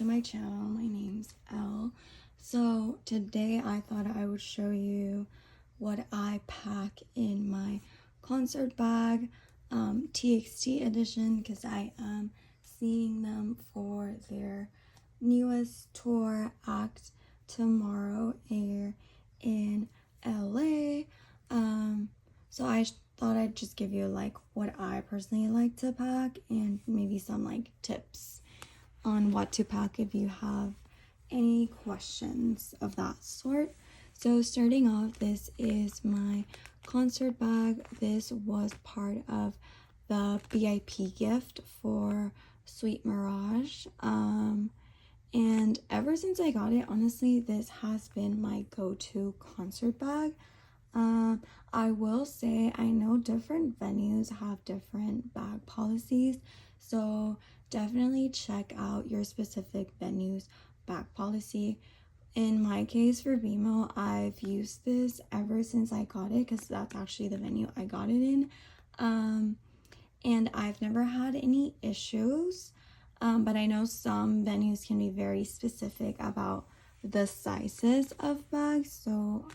to my channel. My name's Elle. So today I thought I would show you what I pack in my concert bag, TXT edition, because I am seeing them for their newest tour act tomorrow here in LA. So I thought I'd just give you like what I personally like to pack and maybe some like tips on what to pack if you have any questions of that sort. So starting off, this is my concert bag. This was part of the VIP gift for Sweet Mirage. And ever since I got it, honestly, this has been my go-to concert bag. I will say I know different venues have different bag policies, so definitely check out your specific venue's bag policy. In my case for BMO, I've used this ever since I got it because that's actually the venue I got it in. And I've never had any issues, but I know some venues can be very specific about the sizes of bags, so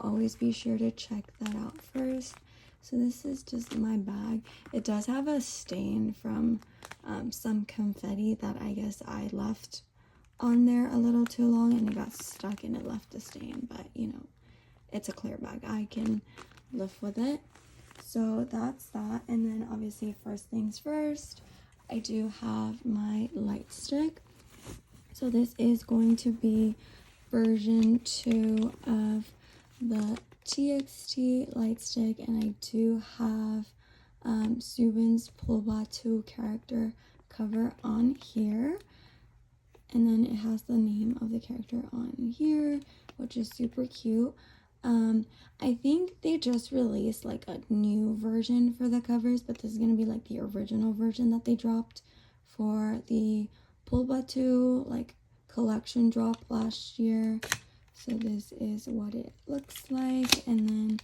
always be sure to check that out first. So this is just my bag. It does have a stain from some confetti that I guess I left on there a little too long and it got stuck and it left a stain, but it's a clear bag. I can live with it. So that's that. And then obviously first things first, I do have my light stick. So this is going to be version 2 of the TXT light stick, and I do have Subin's Pullbatu character cover on here, and then it has the name of the character on here, which is super cute. I think they just released like a new version for the covers, but this is gonna be like the original version that they dropped for the Pullbatu like collection drop last year. So this is what it looks like. And then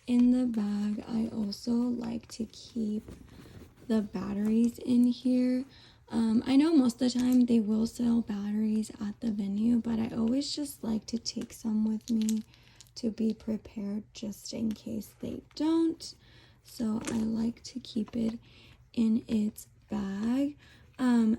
in the bag, I also like to keep the batteries in here. I know most of the time they will sell batteries at the venue, but I always just like to take some with me to be prepared just in case they don't. So I like to keep it in its bag.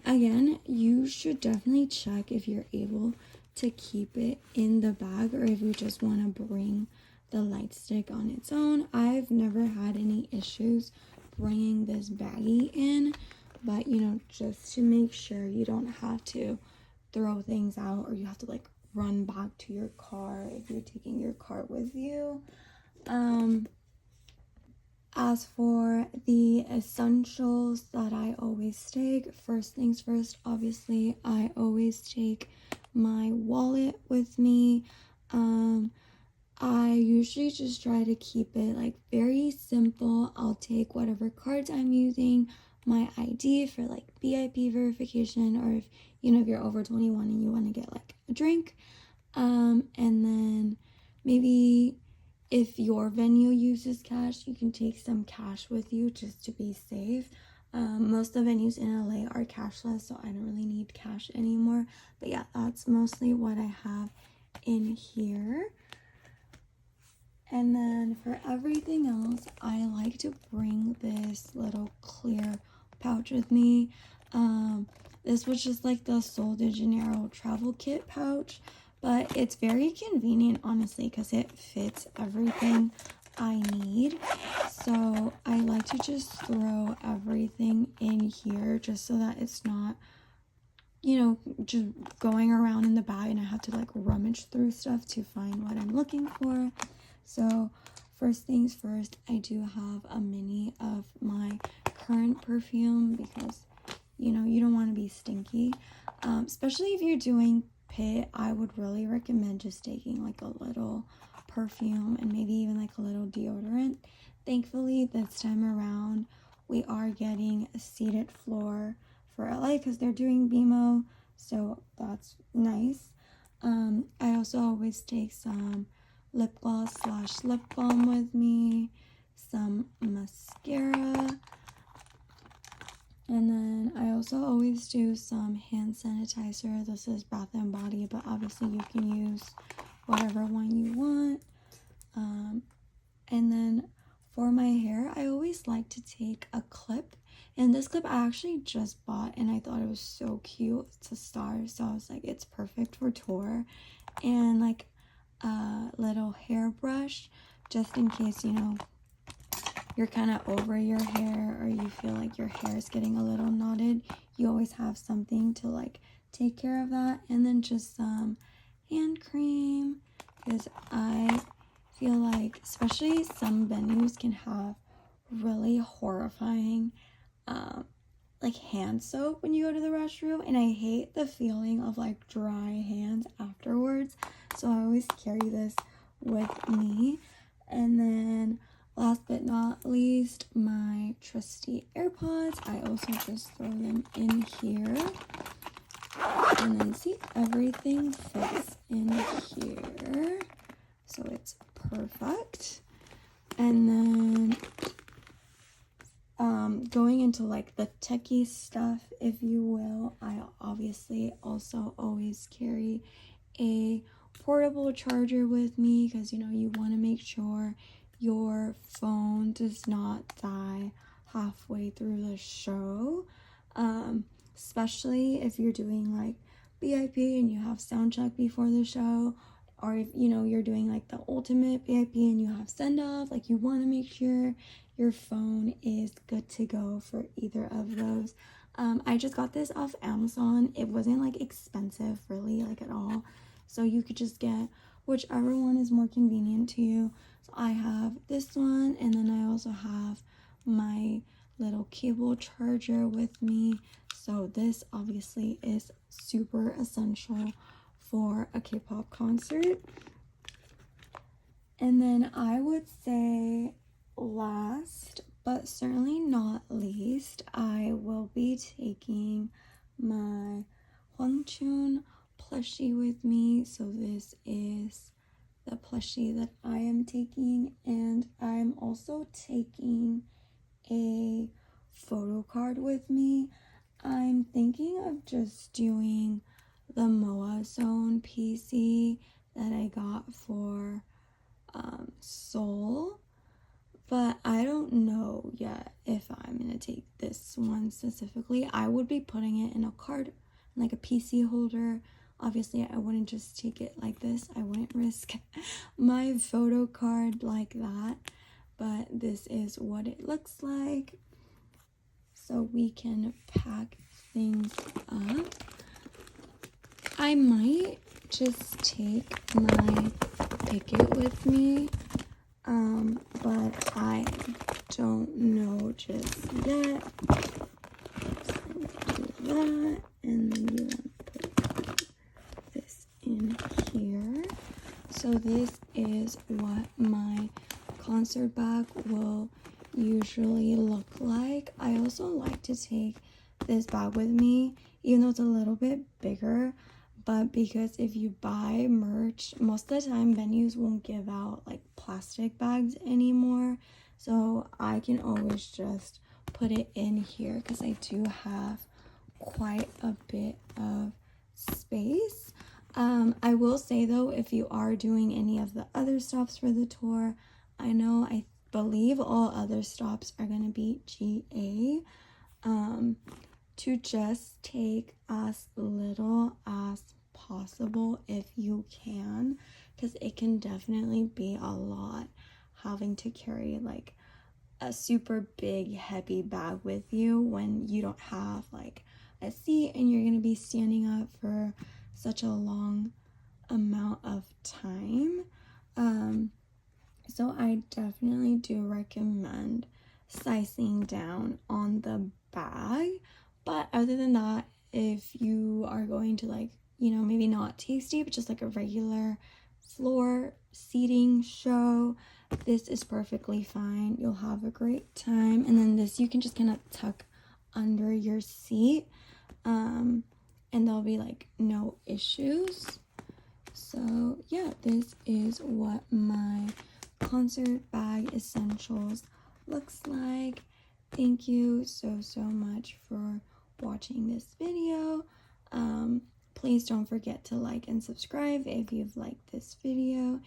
Again, you should definitely check if you're able to keep it in the bag or if you just want to bring the light stick on its own. I've never had any issues bringing this baggie in, but just to make sure you don't have to throw things out or you have to like run back to your car if you're taking your car with you. As for the essentials that I always take, first things first, obviously I always take my wallet with me. I usually just try to keep it like very simple. I'll take whatever cards I'm using, my ID for like VIP verification, or if if you're over 21 and you want to get like a drink, and then maybe if your venue uses cash, you can take some cash with you just to be safe. Most of the venues in LA are cashless, so I don't really need cash anymore. But yeah, that's mostly what I have in here. And then for everything else, I like to bring this little clear pouch with me. This was just like the Sol de Janeiro travel kit pouch, but it's very convenient, honestly, because it fits everything I need. So I like to just throw everything in here just so that it's not just going around in the bag and I have to like rummage through stuff to find what I'm looking for. So first things first, I do have a mini of my current perfume because you don't want to be stinky, especially if you're doing pit. I would really recommend just taking like a little perfume and maybe even like a little deodorant. Thankfully this time around we are getting a seated floor for LA because they're doing BMO, so that's nice. I also always take some lip gloss / lip balm with me, some mascara, And then I also always do some hand sanitizer. This is Bath & Body, but obviously you can use whatever one you want. And then for my hair, I always like to take a clip. And this clip I actually just bought and I thought it was so cute. It's a star, so I was like, it's perfect for tour. And like a little hairbrush, just in case, you know, you're kind of over your hair or you feel like your hair is getting a little knotted. You always have something to like take care of that. And then just some hand cream, because I feel like especially some venues can have really horrifying like hand soap when you go to the restroom, and I hate the feeling of like dry hands afterwards, so I always carry this with me. And then last but not least, my trusty AirPods. I also just throw them in here, and then see, everything fits in here, so it's perfect. And then going into like the techie stuff, if you will, I obviously also always carry a portable charger with me, because you know, you want to make sure your phone does not die halfway through the show, especially if you're doing like VIP and you have sound check before the show, or if you know you're doing like the ultimate VIP and you have send off. Like, you want to make sure your phone is good to go for either of those. I just got this off Amazon. It wasn't like expensive really, like at all, so you could just get whichever one is more convenient to you. So I have this one, and then I also have my little cable charger with me. So this obviously is super essential for a K-pop concert. And then I would say last but certainly not least, I will be taking my Hwangchun plushie with me. So this is the plushie that I am taking, and I'm also taking a photo card with me. I'm thinking of just doing the Moa Zone PC that I got for Seoul, but I don't know yet if I'm gonna take this one specifically. I would be putting it in a card, like a PC holder. Obviously I wouldn't just take it like this. I wouldn't risk my photo card like that, but this is what it looks like. So we can pack things up. I might just take my ticket with me, but I don't know just yet. So do that, and then you want to put this in here. So this is what my concert bag will usually look like. I also like to take this bag with me, even though it's a little bit bigger, but because if you buy merch, most of the time venues won't give out like plastic bags anymore, so I can always just put it in here because I do have quite a bit of space. I will say though, if you are doing any of the other stops for the tour, I believe all other stops are going to be GA, to just take as little as possible if you can, because it can definitely be a lot having to carry like a super big heavy bag with you when you don't have like a seat and you're going to be standing up for such a long amount of time. So I definitely do recommend sizing down on the bag. But other than that, if you are going to like, maybe not tasty, but just like a regular floor seating show, this is perfectly fine. You'll have a great time. And then this you can just kind of tuck under your seat, and there'll be like no issues. So yeah, this is what my concert bag essentials looks like. thank you so much for watching this video. Please don't forget to like and subscribe if you've liked this video,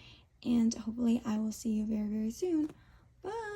and hopefully I will see you very soon. Bye.